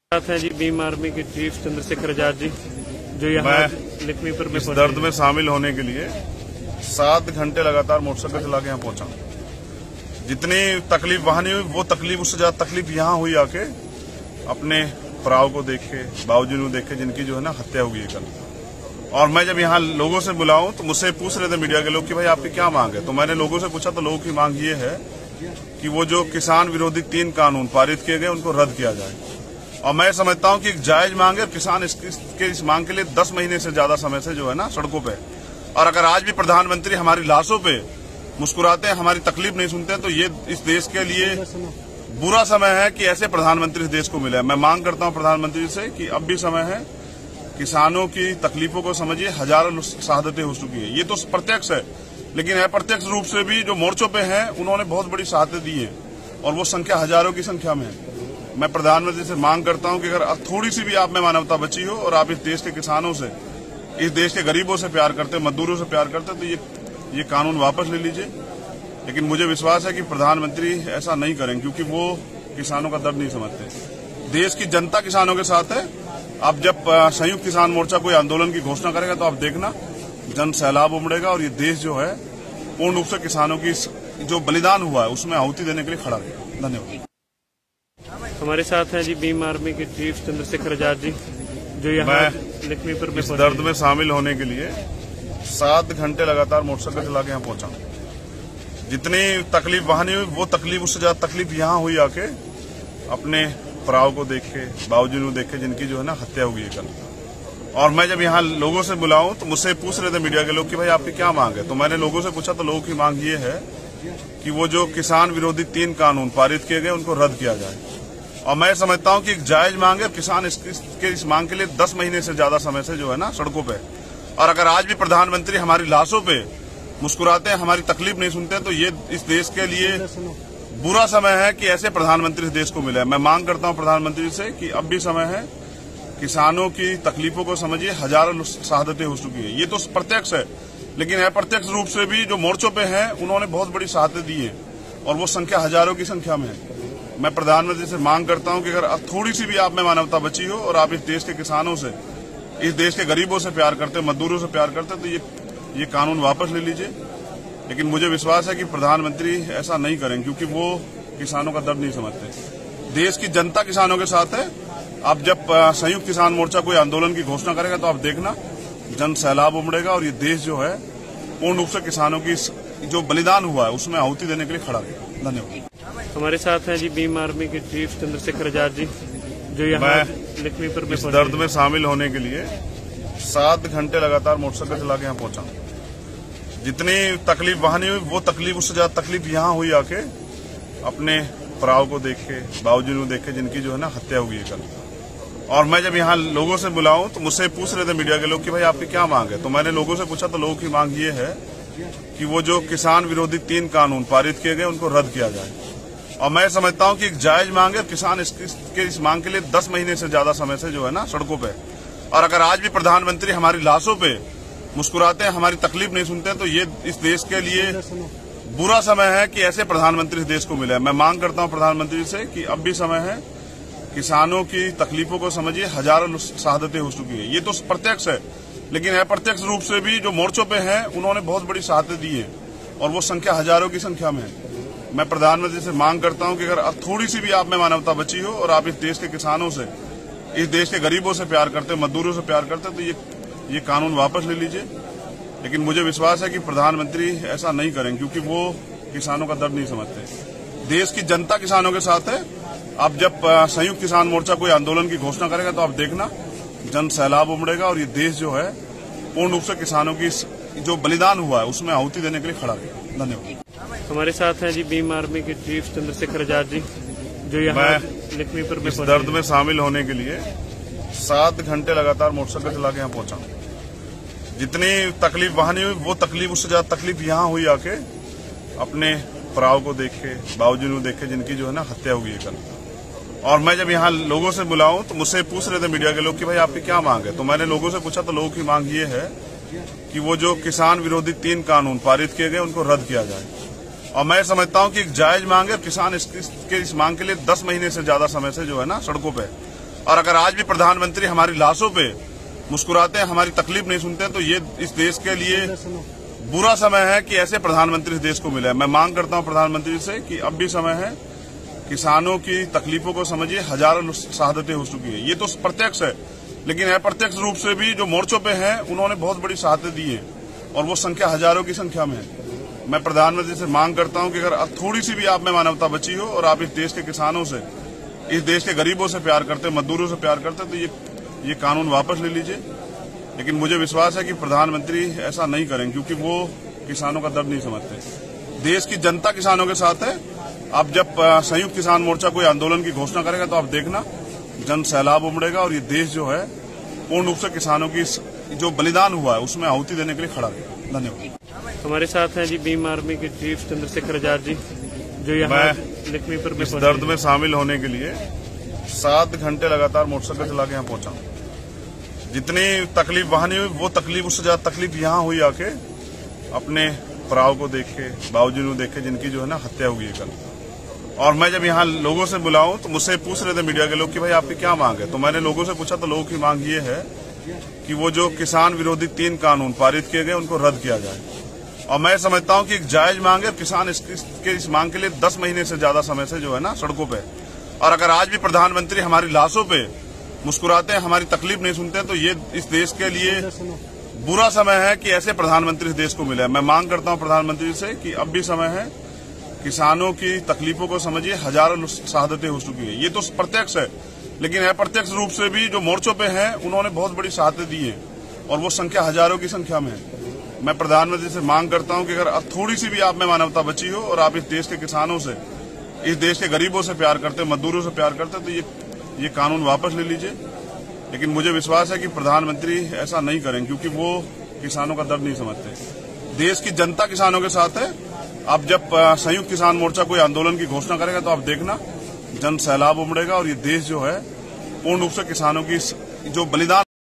साथ हैं जी भीम आर्मी के चीफ चंद्रशेखर आजाद जी, जो यहाँ लक्ष्मीपुर में इस दर्द में शामिल होने के लिए 7 घंटे लगातार मोटरसाइकिल चला के यहाँ पहुंचा। जितनी तकलीफ वहां नहीं हुई, वो तकलीफ उससे ज्यादा तकलीफ यहाँ हुई आके अपने भराव को देख के, बाबूजी को देख के, जिनकी जो है ना हत्या हुई है कल। और मैं जब यहाँ लोगों से बुलाऊं तो मुझसे पूछ रहे थे मीडिया के लोग कि भाई आपकी क्या मांग है, तो मैंने लोगों से पूछा तो लोगों की मांग ये है कि वो जो किसान विरोधी 3 कानून पारित किए गए उनको रद्द किया जाए। और मैं समझता हूं कि एक जायज मांग है। किसान इस मांग के लिए 10 महीने से ज्यादा समय से जो है ना सड़कों पे, और अगर आज भी प्रधानमंत्री हमारी लाशों पे मुस्कुराते हैं, हमारी तकलीफ नहीं सुनते हैं, तो ये इस देश के लिए बुरा समय है कि ऐसे प्रधानमंत्री इस देश को मिले। मैं मांग करता हूं प्रधानमंत्री से कि अब भी समय है, किसानों की तकलीफों को समझिए। हजारों शहादतें हो चुकी है, ये तो प्रत्यक्ष है, लेकिन अप्रत्यक्ष रूप से भी जो मोर्चों पे हैं उन्होंने बहुत बड़ी शहादतें दी है, और वो संख्या हजारों की संख्या में है। मैं प्रधानमंत्री से मांग करता हूं कि अगर थोड़ी सी भी आप में मानवता बची हो और आप इस देश के किसानों से, इस देश के गरीबों से प्यार करते, मजदूरों से प्यार करते, तो ये कानून वापस ले लीजिए। लेकिन मुझे विश्वास है कि प्रधानमंत्री ऐसा नहीं करेंगे, क्योंकि वो किसानों का दर्द नहीं समझते। देश की जनता किसानों के साथ है। अब जब संयुक्त किसान मोर्चा कोई आंदोलन की घोषणा करेगा तो आप देखना जन सैलाब उमड़ेगा, और ये देश जो है पूर्ण रूप से किसानों की जो बलिदान हुआ है उसमें आहुति देने के लिए खड़ा रहेगा। धन्यवाद। हमारे साथ हैं जी भीम आर्मी के चीफ चंद्रशेखर आजाद जी, जो यहाँ लक्ष्मीपुर में इस दर्द में शामिल होने के लिए 7 घंटे लगातार मोटरसाइकिल चला के यहाँ पहुंचा। जितनी तकलीफ वहां नहीं हुई, वो तकलीफ उससे ज्यादा तकलीफ यहाँ हुई आके अपने भराव को देख के, बाबूजी को देख के, जिनकी जो है ना हत्या हुई है कल। और मैं जब यहाँ लोगों से बुलाऊं तो मुझसे पूछ रहे थे मीडिया के लोग कि भाई आपकी क्या मांग है, तो मैंने लोगों से पूछा तो लोगों की मांग ये है कि वो जो किसान विरोधी 3 कानून पारित किए गए उनको रद्द किया जाए। और मैं समझता हूं कि एक जायज मांग है। किसान इस मांग के लिए 10 महीने से ज्यादा समय से जो है ना सड़कों पे, और अगर आज भी प्रधानमंत्री हमारी लाशों पे मुस्कुराते हैं, हमारी तकलीफ नहीं सुनते हैं, तो ये इस देश के लिए बुरा समय है कि ऐसे प्रधानमंत्री इस देश को मिले। मैं मांग करता हूं प्रधानमंत्री से कि अब भी समय है, किसानों की तकलीफों को समझिए। हजारों शहादतें हो चुकी है, ये तो प्रत्यक्ष है, लेकिन अप्रत्यक्ष रूप से भी जो मोर्चों पे हैं उन्होंने बहुत बड़ी शहादतें दी है, और वो संख्या हजारों की संख्या में है। मैं प्रधानमंत्री से मांग करता हूं कि अगर थोड़ी सी भी आप में मानवता बची हो और आप इस देश के किसानों से, इस देश के गरीबों से प्यार करते, मजदूरों से प्यार करते, तो ये कानून वापस ले लीजिए। लेकिन मुझे विश्वास है कि प्रधानमंत्री ऐसा नहीं करेंगे, क्योंकि वो किसानों का दर्द नहीं समझते। देश की जनता किसानों के साथ है। अब जब संयुक्त किसान मोर्चा कोई आंदोलन की घोषणा करेगा तो आप देखना जन सैलाब उमड़ेगा, और ये देश जो है पूर्ण रूप से किसानों की जो बलिदान हुआ है उसमें आहुति देने के लिए खड़ा रहेगा। धन्यवाद। हमारे साथ हैं जी भीम आर्मी के चीफ चंद्रशेखर आजाद जी, जो यहाँ लक्ष्मीपुर में इस दर्द में शामिल होने के लिए 7 घंटे लगातार मोटरसाइकिल चला के यहाँ पहुंचा। जितनी तकलीफ वहां नहीं हुई, वो तकलीफ उससे ज्यादा तकलीफ यहाँ हुई आके अपने भराव को देख के, बाबूजी को देख के, जिनकी जो है ना हत्या हुई है कल। और मैं जब यहाँ लोगों से बुलाऊं तो मुझसे पूछ रहे थे मीडिया के लोग कि भाई आपकी क्या मांग है, तो मैंने लोगों से पूछा तो लोगों की मांग ये है कि वो जो किसान विरोधी 3 कानून पारित किए गए उनको रद्द किया जाए। और मैं समझता हूं कि एक जायज मांग है। किसान इस मांग के लिए 10 महीने से ज्यादा समय से जो है ना सड़कों पे, और अगर आज भी प्रधानमंत्री हमारी लाशों पे मुस्कुराते हैं, हमारी तकलीफ नहीं सुनते हैं, तो ये इस देश के लिए बुरा समय है कि ऐसे प्रधानमंत्री इस देश को मिले। मैं मांग करता हूं प्रधानमंत्री से कि अब भी समय है, किसानों की तकलीफों को समझिए। हजारों शहादतें हो चुकी है, ये तो प्रत्यक्ष है, लेकिन अप्रत्यक्ष रूप से भी जो मोर्चों पे हैं उन्होंने बहुत बड़ी शहादतें दी है, और वो संख्या हजारों की संख्या में है। मैं प्रधानमंत्री से मांग करता हूं कि अगर थोड़ी सी भी आप में मानवता बची हो और आप इस देश के किसानों से, इस देश के गरीबों से प्यार करते, मजदूरों से प्यार करते, तो ये कानून वापस ले लीजिए। लेकिन मुझे विश्वास है कि प्रधानमंत्री ऐसा नहीं करेंगे, क्योंकि वो किसानों का दर्द नहीं समझते। देश की जनता किसानों के साथ है। अब जब संयुक्त किसान मोर्चा कोई आंदोलन की घोषणा करेगा तो आप देखना जन सैलाब उमड़ेगा, और ये देश जो है पूर्ण रूप से किसानों की जो बलिदान हुआ है उसमें आहुति देने के लिए खड़ा रहेगा। धन्यवाद। हमारे साथ हैं जी भीम आर्मी के चीफ चंद्रशेखर आजाद जी, जो यहाँ लक्ष्मीपुर में इस दर्द में शामिल होने के लिए 7 घंटे लगातार मोटरसाइकिल चला के यहाँ पहुंचा। जितनी तकलीफ वहां नहीं हुई, वो तकलीफ उससे ज्यादा तकलीफ यहाँ हुई आके अपने भराव को देख के, बाबूजी को देख के, जिनकी जो है ना हत्या हुई है कल। और मैं जब यहाँ लोगों से बुलाऊं तो मुझसे पूछ रहे थे मीडिया के लोग कि भाई आपकी क्या मांग है, तो मैंने लोगों से पूछा तो लोगों की मांग ये है कि वो जो किसान विरोधी 3 कानून पारित किए गए उनको रद्द किया जाए। और मैं समझता हूं कि एक जायज मांग है। किसान इस मांग के लिए 10 महीने से ज्यादा समय से जो है ना सड़कों पे, और अगर आज भी प्रधानमंत्री हमारी लाशों पे मुस्कुराते हैं, हमारी तकलीफ नहीं सुनते हैं, तो ये इस देश के लिए बुरा समय है कि ऐसे प्रधानमंत्री इस देश को मिले। मैं मांग करता हूं प्रधानमंत्री से कि अब भी समय है, किसानों की तकलीफों को समझिए। हजारों शहादतें हो चुकी है, ये तो प्रत्यक्ष है, लेकिन अप्रत्यक्ष रूप से भी जो मोर्चों पे हैं उन्होंने बहुत बड़ी शहादतें दी हैं और वो संख्या हजारों की संख्या में है। मैं प्रधानमंत्री से मांग करता हूं कि अगर अब थोड़ी सी भी आप में मानवता बची हो और आप इस देश के किसानों से, इस देश के गरीबों से प्यार करते, मजदूरों से प्यार करते, तो ये कानून वापस ले लीजिए। लेकिन मुझे विश्वास है कि प्रधानमंत्री ऐसा नहीं करेंगे, क्योंकि वो किसानों का दर्द नहीं समझते। देश की जनता किसानों के साथ है। अब जब संयुक्त किसान मोर्चा कोई आंदोलन की घोषणा करेगा तो आप देखना जन सैलाब उमड़ेगा और ये देश जो है पूर्ण रूप से किसानों की जो बलिदान हुआ है उसमें आहुति देने के लिए खड़ा रहेगा। धन्यवाद। हमारे साथ हैं जी भीम आर्मी के चीफ चंद्रशेखर आजाद जी, जो यहाँ लक्ष्मीपुर में इस दर्द में शामिल होने के लिए 7 घंटे लगातार मोटरसाइकिल चला के यहाँ पहुंचा। जितनी तकलीफ वहां नहीं हुई, वो तकलीफ उससे ज्यादा तकलीफ यहाँ हुई आके अपने भराव को देख के, बाबूजी को देख के, जिनकी जो है ना हत्या हुई है कल। और मैं जब यहाँ लोगों से बुलाऊं तो मुझसे पूछ रहे थे मीडिया के लोग कि भाई आपकी क्या मांग है, तो मैंने लोगों से पूछा तो लोगों की मांग ये है कि वो जो किसान विरोधी 3 कानून पारित किए गए उनको रद्द किया जाए। और मैं समझता हूं कि एक जायज मांग है, किसान इस मांग के लिए 10 महीने से ज्यादा समय से जो है ना सड़कों पे। और अगर आज भी प्रधानमंत्री हमारी लाशों पे मुस्कुराते हैं, हमारी तकलीफ नहीं सुनते हैं, तो ये इस देश के लिए बुरा समय है कि ऐसे प्रधानमंत्री इस देश को मिले। मैं मांग करता हूं प्रधानमंत्री से कि अब भी समय है, किसानों की तकलीफों को समझिए। हजारों शहादतें हो चुकी है, ये तो प्रत्यक्ष है, लेकिन अप्रत्यक्ष रूप से भी जो मोर्चों पे हैं उन्होंने बहुत बड़ी शहादतें दी हैं और वो संख्या हजारों की संख्या में है। मैं प्रधानमंत्री से मांग करता हूं कि अगर अब थोड़ी सी भी आप में मानवता बची हो और आप इस देश के किसानों से, इस देश के गरीबों से प्यार करते, मजदूरों से प्यार करते, तो ये कानून वापस ले लीजिए। लेकिन मुझे विश्वास है कि प्रधानमंत्री ऐसा नहीं करेंगे, क्योंकि वो किसानों का दर्द नहीं समझते। देश की जनता किसानों के साथ है। अब जब संयुक्त किसान मोर्चा कोई आंदोलन की घोषणा करेगा तो आप देखना जन सैलाब उमड़ेगा और ये देश जो है पूर्ण रूप से किसानों की जो बलिदान